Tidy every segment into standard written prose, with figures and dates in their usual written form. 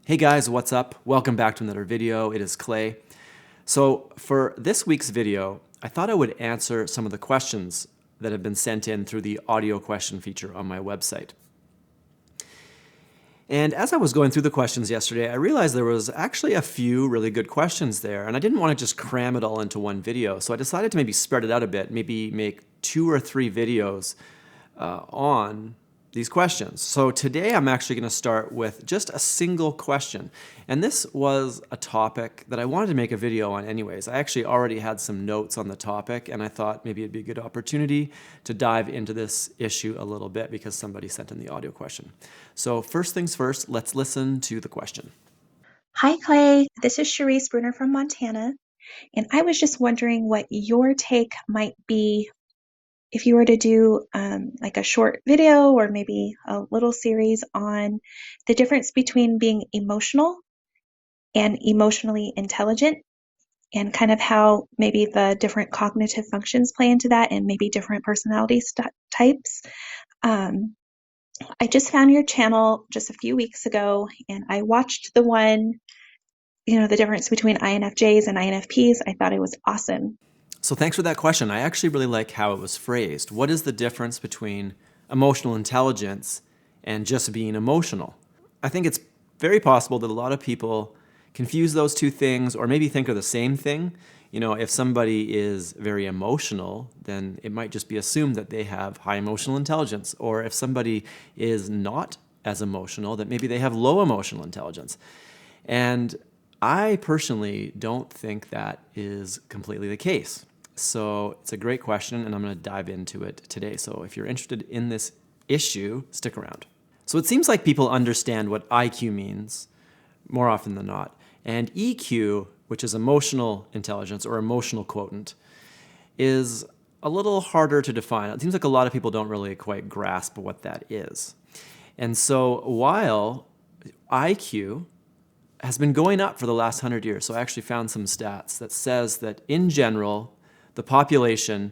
Hey guys, what's up? Welcome back to another video. It is Clay. So for this week's video, I thought I would answer some of the questions that have been sent in through the audio question feature on my website. And as I was going through the questions yesterday, I realized there was actually a few really good questions there, and I didn't want to just cram it all into one video. So I decided to maybe spread it out a bit, maybe make 2 or 3 videos on these questions. So today I'm actually going to start with just a single question. And this was a topic that I wanted to make a video on anyways. I actually already had some notes on the topic, and I thought maybe it'd be a good opportunity to dive into this issue a little bit because somebody sent in the audio question. So first things first, let's listen to the question. Hi, Clay. This is Charise Bruner from Montana, and I was just wondering what your take might be if you were to do like a short video or maybe a little series on the difference between being emotional and emotionally intelligent, and kind of how maybe the different cognitive functions play into that and maybe different personality types. Um, I just found your channel just a few weeks ago, and I watched the one, the difference between INFJs and INFPs. I thought it was awesome. So thanks for that question. I actually really like how it was phrased. What is the difference between emotional intelligence and just being emotional? I think it's very possible that a lot of people confuse those two things or maybe think of the same thing. You know, if somebody is very emotional, then it might just be assumed that they have high emotional intelligence. Or if somebody is not as emotional, that maybe they have low emotional intelligence. And I personally don't think that is completely the case. So it's a great question, and I'm going to dive into it today. So if you're interested in this issue, stick around. So it seems like people understand what IQ means more often than not. And EQ, which is emotional intelligence or emotional quotient, is a little harder to define. It seems like a lot of people don't really quite grasp what that is. And so while IQ has been going up for the last 100 years, so I actually found some stats that says that in general, the population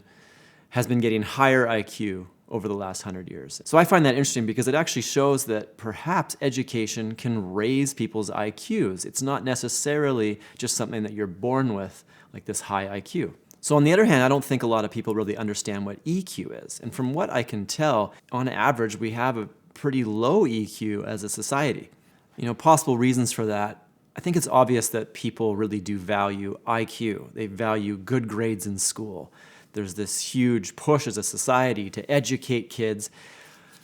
has been getting higher IQ over the last 100 years. So I find that interesting because it actually shows that perhaps education can raise people's IQs. It's not necessarily just something that you're born with, like this high IQ. So on the other hand, I don't think a lot of people really understand what EQ is. And from what I can tell, on average, we have a pretty low EQ as a society. You know, possible reasons for that, I think it's obvious that people really do value IQ. They value good grades in school. There's this huge push as a society to educate kids.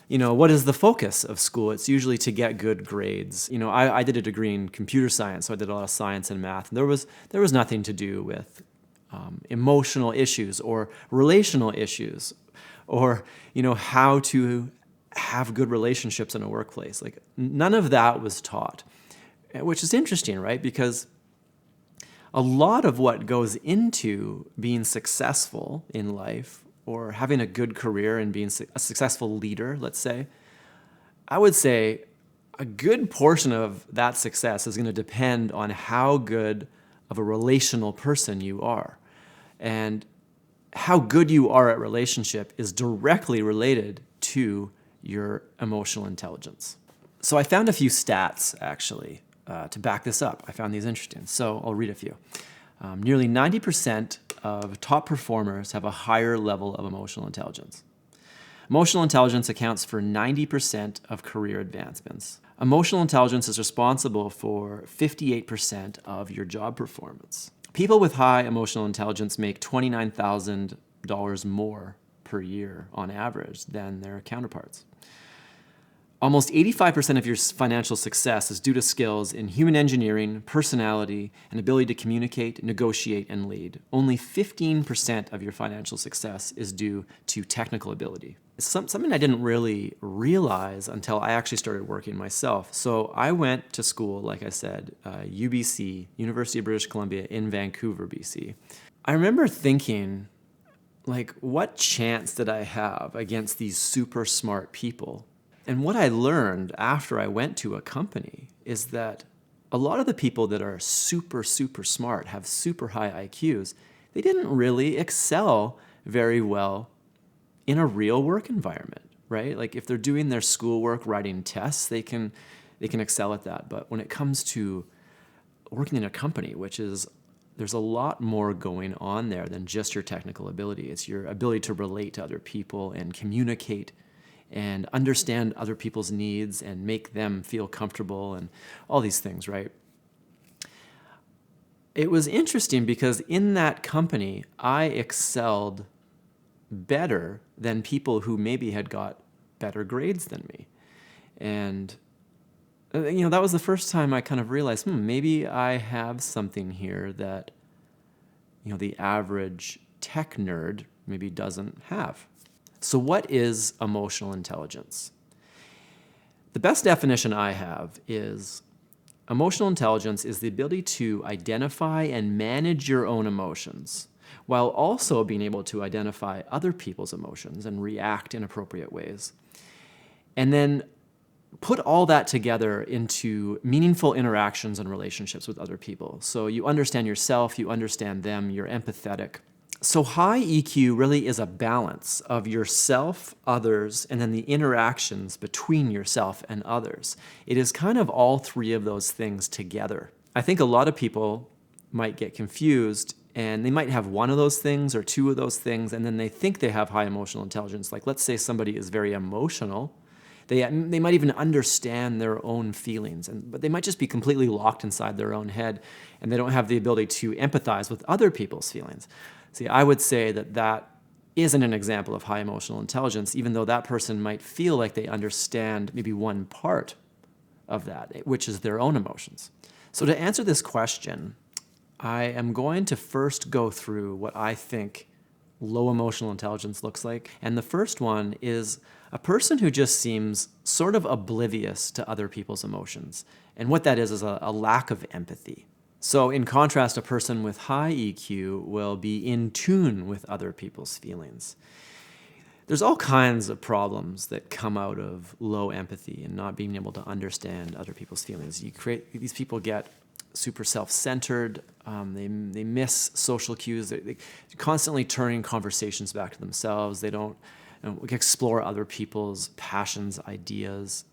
You know, what is the focus of school? It's usually to get good grades. You know, I did a degree in computer science, so I did a lot of science and math. And there was nothing to do with emotional issues or relational issues or, you know, how to have good relationships in a workplace. Like none of that was taught. Which is interesting, right? Because a lot of what goes into being successful in life or having a good career and being a successful leader, let's say, I would say a good portion of that success is going to depend on how good of a relational person you are. And how good you are at relationship is directly related to your emotional intelligence. So I found a few stats, actually, to back this up. I found these interesting, so I'll read a few. Nearly 90% of top performers have a higher level of emotional intelligence. Emotional intelligence accounts for 90% of career advancements. Emotional intelligence is responsible for 58% of your job performance. People with high emotional intelligence make $29,000 more per year on average than their counterparts. Almost 85% of your financial success is due to skills in human engineering, personality, and ability to communicate, negotiate, and lead. Only 15% of your financial success is due to technical ability. It's something I didn't really realize until I actually started working myself. So I went to school, like I said, UBC, University of British Columbia in Vancouver, BC. I remember thinking, like, what chance did I have against these super smart people? And what I learned after I went to a company is that a lot of the people that are super, super smart, have super high IQs, they didn't really excel very well in a real work environment, right? Like if they're doing their schoolwork, writing tests, they can they can excel at that. But when it comes to working in a company, there's a lot more going on there than just your technical ability. It's your ability to relate to other people and communicate and understand other people's needs and make them feel comfortable and all these things, right? It was interesting because in that company, I excelled better than people who maybe had got better grades than me. And that was the first time I kind of realized, maybe I have something here that, the average tech nerd maybe doesn't have. So what is emotional intelligence? The best definition I have is emotional intelligence is the ability to identify and manage your own emotions while also being able to identify other people's emotions and react in appropriate ways. And then put all that together into meaningful interactions and relationships with other people. So you understand yourself, you understand them, you're empathetic. So high EQ really is a balance of yourself, others, and then the interactions between yourself and others. It is kind of all three of those things together. I think a lot of people might get confused and they might have one of those things or two of those things, and then they think they have high emotional intelligence. Like, let's say somebody is very emotional. They might even understand their own feelings, but they might just be completely locked inside their own head, and they don't have the ability to empathize with other people's feelings. See, I would say that isn't an example of high emotional intelligence, even though that person might feel like they understand maybe one part of that, which is their own emotions. So to answer this question, I am going to first go through what I think low emotional intelligence looks like. And the first one is a person who just seems sort of oblivious to other people's emotions. And what that is a lack of empathy. So in contrast, a person with high EQ will be in tune with other people's feelings. There's all kinds of problems that come out of low empathy and not being able to understand other people's feelings. These people get super self-centered. They miss social cues. They're constantly turning conversations back to themselves. They don't explore other people's passions, ideas.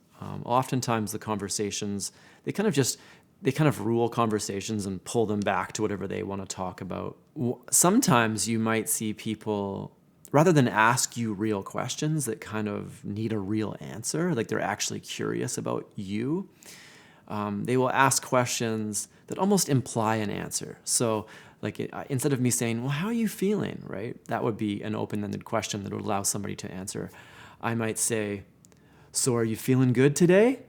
Oftentimes the conversations, they kind of rule conversations and pull them back to whatever they want to talk about. Sometimes you might see people, rather than ask you real questions that kind of need a real answer, like they're actually curious about you, they will ask questions that almost imply an answer. So like instead of me saying, well, how are you feeling, right? That would be an open-ended question that would allow somebody to answer. I might say, so are you feeling good today?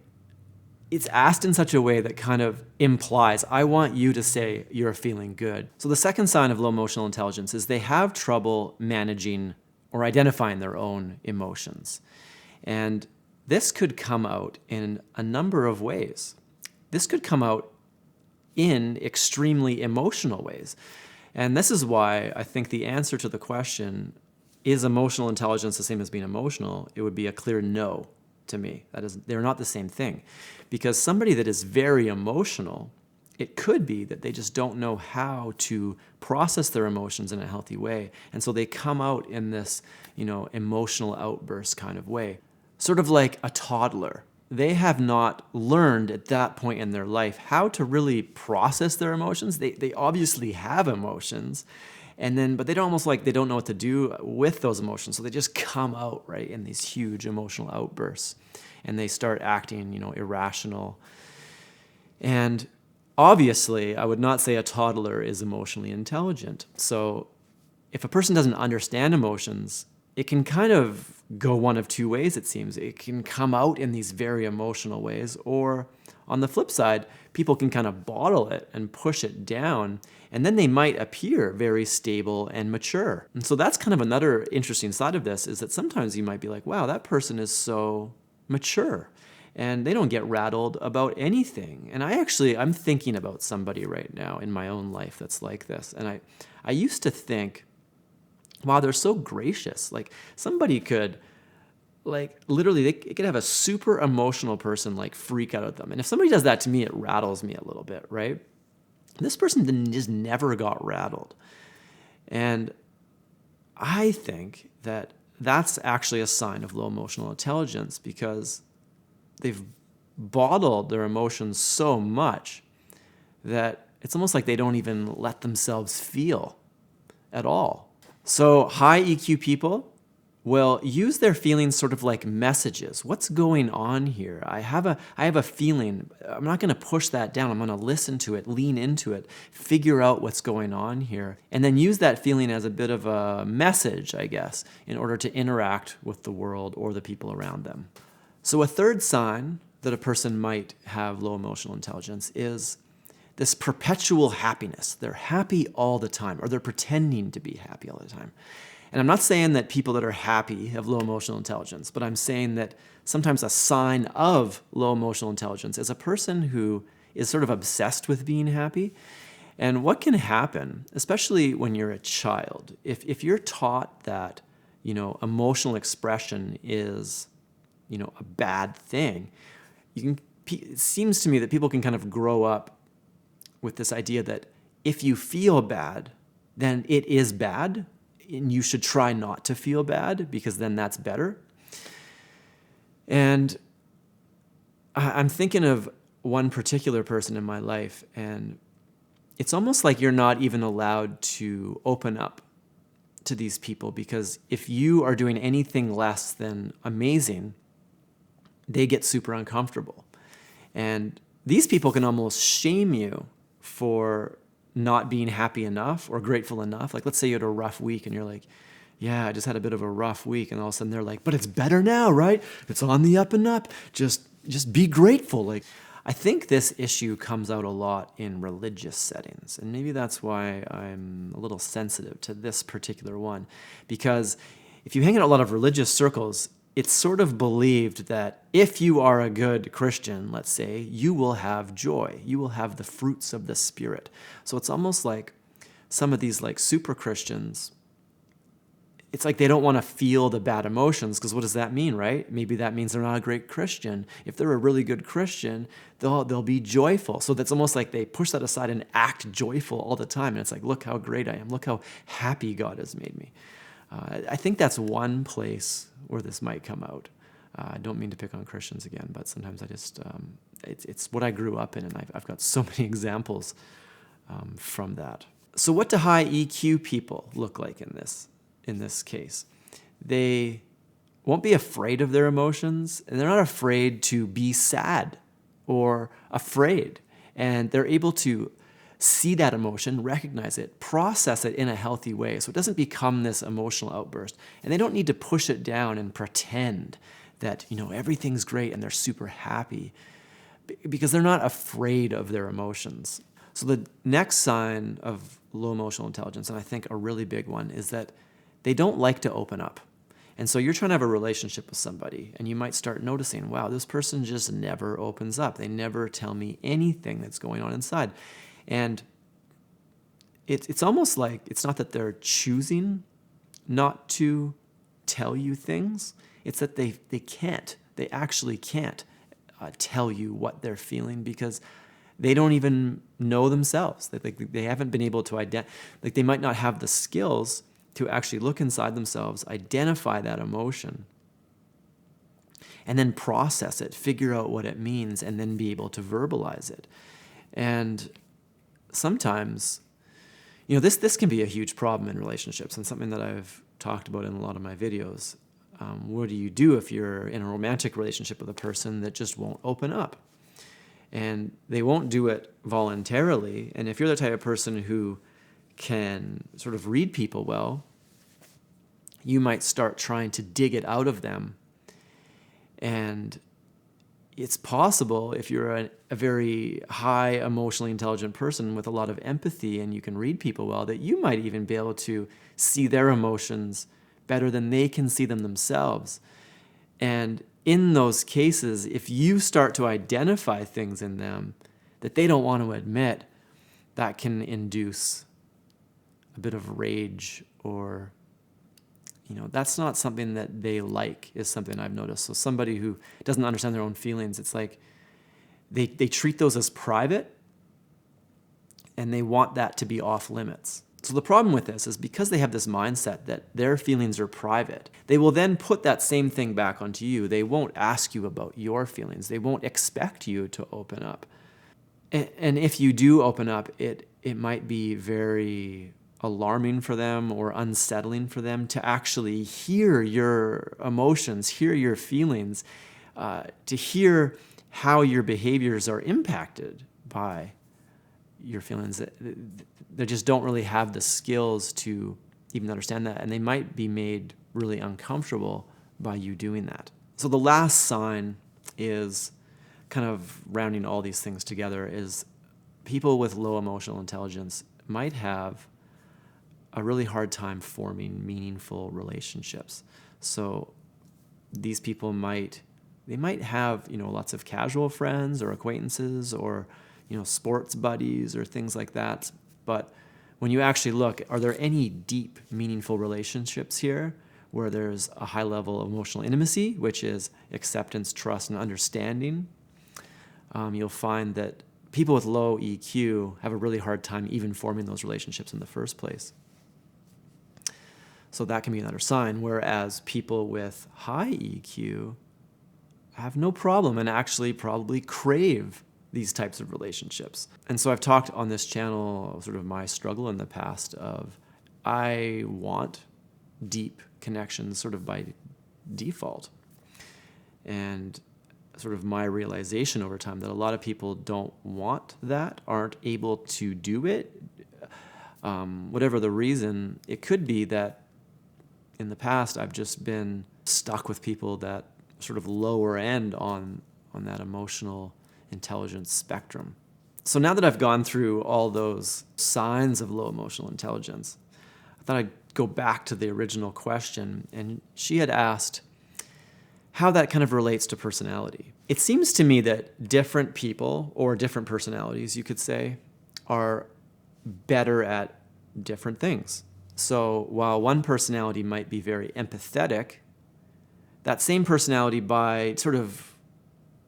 It's asked in such a way that kind of implies, I want you to say you're feeling good. So the second sign of low emotional intelligence is they have trouble managing or identifying their own emotions. And this could come out in a number of ways. This could come out in extremely emotional ways. And this is why I think the answer to the question, is emotional intelligence the same as being emotional? It would be a clear no to me. They're not the same thing. Because somebody that is very emotional, it could be that they just don't know how to process their emotions in a healthy way. And so they come out in this, emotional outburst kind of way. Sort of like a toddler. They have not learned at that point in their life how to really process their emotions. They obviously have emotions, but they don't know what to do with those emotions. So they just come out, right, in these huge emotional outbursts, and they start acting, irrational. And obviously, I would not say a toddler is emotionally intelligent. So if a person doesn't understand emotions, it can kind of go one of two ways, it seems. It can come out in these very emotional ways, or on the flip side, people can kind of bottle it and push it down, and then they might appear very stable and mature. And so that's kind of another interesting side of this, is that sometimes you might be like, wow, that person is so mature, and they don't get rattled about anything. And I'm thinking about somebody right now in my own life that's like this, and I used to think, wow, they're so gracious. Like somebody could, literally, they could have a super emotional person freak out at them. And if somebody does that to me, it rattles me a little bit, right? This person just never got rattled. And I think that that's actually a sign of low emotional intelligence, because they've bottled their emotions so much that it's almost like they don't even let themselves feel at all. So high EQ people will use their feelings sort of like messages. What's going on here? I have a feeling. I'm not going to push that down. I'm going to listen to it, lean into it, figure out what's going on here, and then use that feeling as a bit of a message, I guess, in order to interact with the world or the people around them. So a third sign that a person might have low emotional intelligence is this perpetual happiness. They're happy all the time, or they're pretending to be happy all the time. And I'm not saying that people that are happy have low emotional intelligence, but I'm saying that sometimes a sign of low emotional intelligence is a person who is sort of obsessed with being happy. And what can happen, especially when you're a child, if you're taught that, emotional expression is, a bad thing, it seems to me that people can kind of grow up with this idea that if you feel bad, then it is bad, and you should try not to feel bad because then that's better. And I'm thinking of one particular person in my life, and it's almost like you're not even allowed to open up to these people, because if you are doing anything less than amazing, they get super uncomfortable. And these people can almost shame you for not being happy enough or grateful enough. Like, let's say you had a rough week and you're like, yeah, I just had a bit of a rough week. And all of a sudden they're like, but it's better now, right? It's on the up and up. Just be grateful. Like, I think this issue comes out a lot in religious settings. And maybe that's why I'm a little sensitive to this particular one. Because if you hang in a lot of religious circles, it's sort of believed that if you are a good Christian, let's say, you will have joy. You will have the fruits of the Spirit. So it's almost like some of these like super Christians, it's like they don't want to feel the bad emotions, because what does that mean, right? Maybe that means they're not a great Christian. If they're a really good Christian, they'll be joyful. So that's almost like they push that aside and act joyful all the time. And it's like, look how great I am. Look how happy God has made me. I think that's one place where this might come out. I don't mean to pick on Christians again, but sometimes I just, it's what I grew up in, and I've got so many examples from that. So what do high EQ people look like in this case? They won't be afraid of their emotions, and they're not afraid to be sad or afraid. And they're able to see that emotion, recognize it, process it in a healthy way so it doesn't become this emotional outburst. And they don't need to push it down and pretend that, everything's great and they're super happy, because they're not afraid of their emotions. So the next sign of low emotional intelligence, and I think a really big one, is that they don't like to open up. And so you're trying to have a relationship with somebody, and you might start noticing, wow, this person just never opens up. They never tell me anything that's going on inside. And it's almost like it's not that they're choosing not to tell you things. It's that they can't. They actually can't tell you what they're feeling, because they don't even know themselves. They haven't been able to they might not have the skills to actually look inside themselves, identify that emotion, and then process it, figure out what it means, and then be able to verbalize it. And sometimes, this can be a huge problem in relationships, and something that I've talked about in a lot of my videos. What do you do if you're in a romantic relationship with a person that just won't open up? And they won't do it voluntarily. And if you're the type of person who can sort of read people well, you might start trying to dig it out of them. And it's possible, if you're a very high emotionally intelligent person with a lot of empathy and you can read people well, that you might even be able to see their emotions better than they can see them themselves. And in those cases, if you start to identify things in them that they don't want to admit, that can induce a bit of rage, or that's not something that they like, is something I've noticed. So somebody who doesn't understand their own feelings, it's like they treat those as private, and they want that to be off limits. So the problem with this is because they have this mindset that their feelings are private, they will then put that same thing back onto you. They won't ask you about your feelings. They won't expect you to open up. And if you do open up, it might be very alarming for them or unsettling for them to actually hear your emotions, hear your feelings, to hear how your behaviors are impacted by your feelings. They just don't really have the skills to even understand that, and they might be made really uncomfortable by you doing that. So the last sign is kind of rounding all these things together is people with low emotional intelligence might have a really hard time forming meaningful relationships. So these people might have, lots of casual friends or acquaintances or, sports buddies or things like that. But when you actually look, are there any deep, meaningful relationships here where there's a high level of emotional intimacy, which is acceptance, trust, and understanding? You'll find that people with low EQ have a really hard time even forming those relationships in the first place. So that can be another sign, whereas people with high EQ have no problem and actually probably crave these types of relationships. And so I've talked on this channel sort of my struggle in the past of I want deep connections sort of by default. And sort of my realization over time that a lot of people don't want that, aren't able to do it. Whatever the reason, it could be that in the past I've just been stuck with people that sort of lower end on that emotional intelligence spectrum. So now that I've gone through all those signs of low emotional intelligence, I thought I'd go back to the original question, and she had asked how that kind of relates to personality. It seems to me that different people, or different personalities, you could say, are better at different things. So while one personality might be very empathetic, that same personality by sort of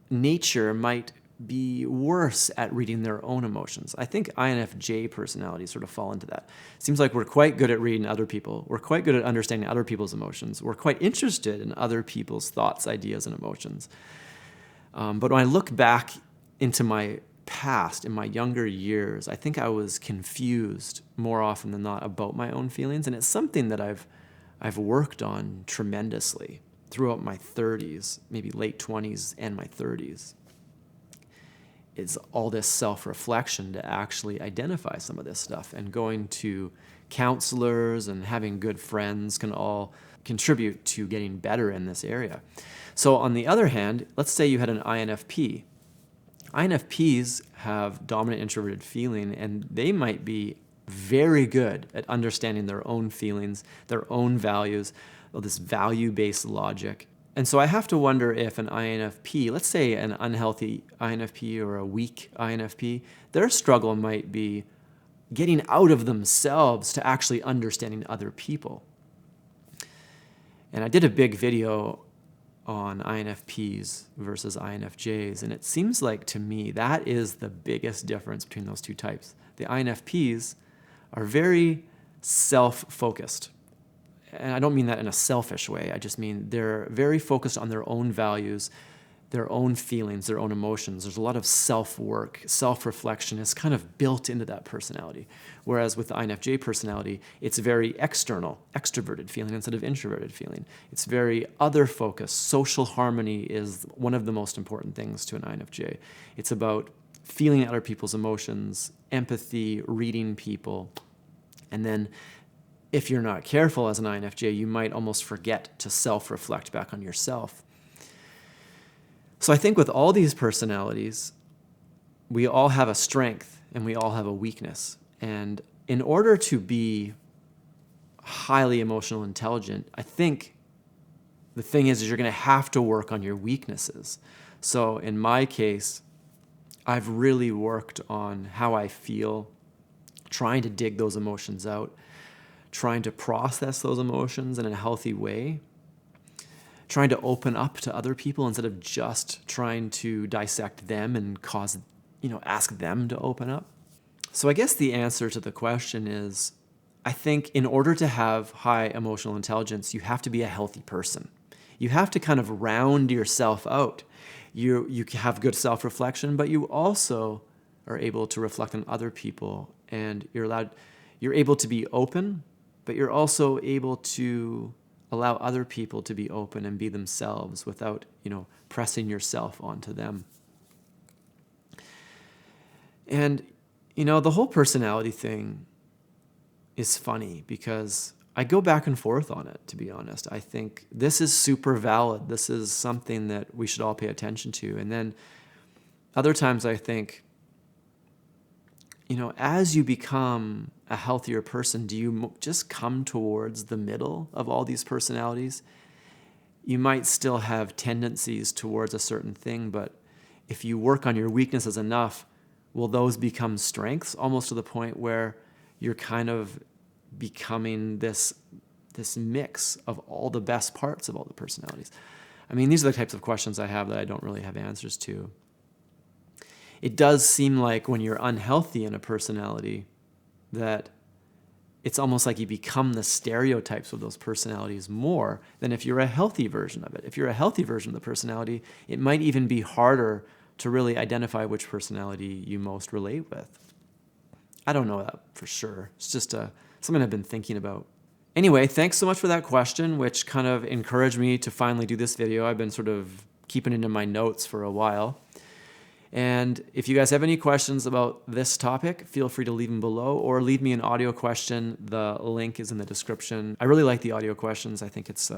nature might be worse at reading their own emotions. I think INFJ personalities sort of fall into that. Seems like we're quite good at reading other people. We're quite good at understanding other people's emotions. We're quite interested in other people's thoughts, ideas, and emotions. But when I look back into my past, in my younger years, I think I was confused more often than not about my own feelings, and it's something that I've worked on tremendously throughout my 30s, maybe late 20s and my 30s. It's all this self-reflection to actually identify some of this stuff, and going to counselors and having good friends can all contribute to getting better in this area. So on the other hand, let's say you had an INFP. INFPs have dominant introverted feeling, and they might be very good at understanding their own feelings, their own values, this value-based logic. And so I have to wonder if an INFP, let's say an unhealthy INFP or a weak INFP, their struggle might be getting out of themselves to actually understanding other people. And I did a big video on INFPs versus INFJs, and it seems like to me that is the biggest difference between those two types. The INFPs are very self-focused. And I don't mean that in a selfish way. I just mean they're very focused on their own values, their own feelings, their own emotions. There's a lot of self-work, self-reflection is kind of built into that personality. Whereas with the INFJ personality, it's very external, extroverted feeling instead of introverted feeling. It's very other-focused. Social harmony is one of the most important things to an INFJ. It's about feeling other people's emotions, empathy, reading people, and then if you're not careful as an INFJ, you might almost forget to self-reflect back on yourself. So I think with all these personalities, we all have a strength and we all have a weakness. And in order to be highly emotional intelligent, I think the thing is you're going to have to work on your weaknesses. So in my case, I've really worked on how I feel, trying to dig those emotions out, trying to process those emotions in a healthy way, trying to open up to other people instead of just trying to dissect them and ask them to open up. So I guess the answer to the question is I think in order to have high emotional intelligence, you have to be a healthy person. You have to kind of round yourself out. You have good self-reflection, but you also are able to reflect on other people, and you're able to be open, but you're also able to allow other people to be open and be themselves without, pressing yourself onto them. And, the whole personality thing is funny because I go back and forth on it, to be honest. I think this is super valid. This is something that we should all pay attention to. And then other times I think, as you become a healthier person, do you just come towards the middle of all these personalities? You might still have tendencies towards a certain thing, but if you work on your weaknesses enough, will those become strengths, almost to the point where you're kind of becoming this mix of all the best parts of all the personalities? I mean, these are the types of questions I have that I don't really have answers to. It does seem like when you're unhealthy in a personality that it's almost like you become the stereotypes of those personalities more than if you're a healthy version of it. If you're a healthy version of the personality, it might even be harder to really identify which personality you most relate with. I don't know that for sure. It's just something I've been thinking about. Anyway, thanks so much for that question, which kind of encouraged me to finally do this video. I've been sort of keeping it in my notes for a while. And if you guys have any questions about this topic, feel free to leave them below or leave me an audio question. The link is in the description. I really like the audio questions. I think it's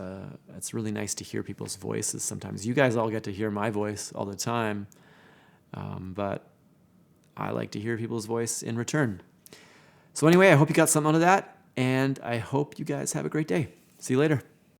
really nice to hear people's voices sometimes. You guys all get to hear my voice all the time, but I like to hear people's voice in return. So anyway, I hope you got something out of that, and I hope you guys have a great day. See you later.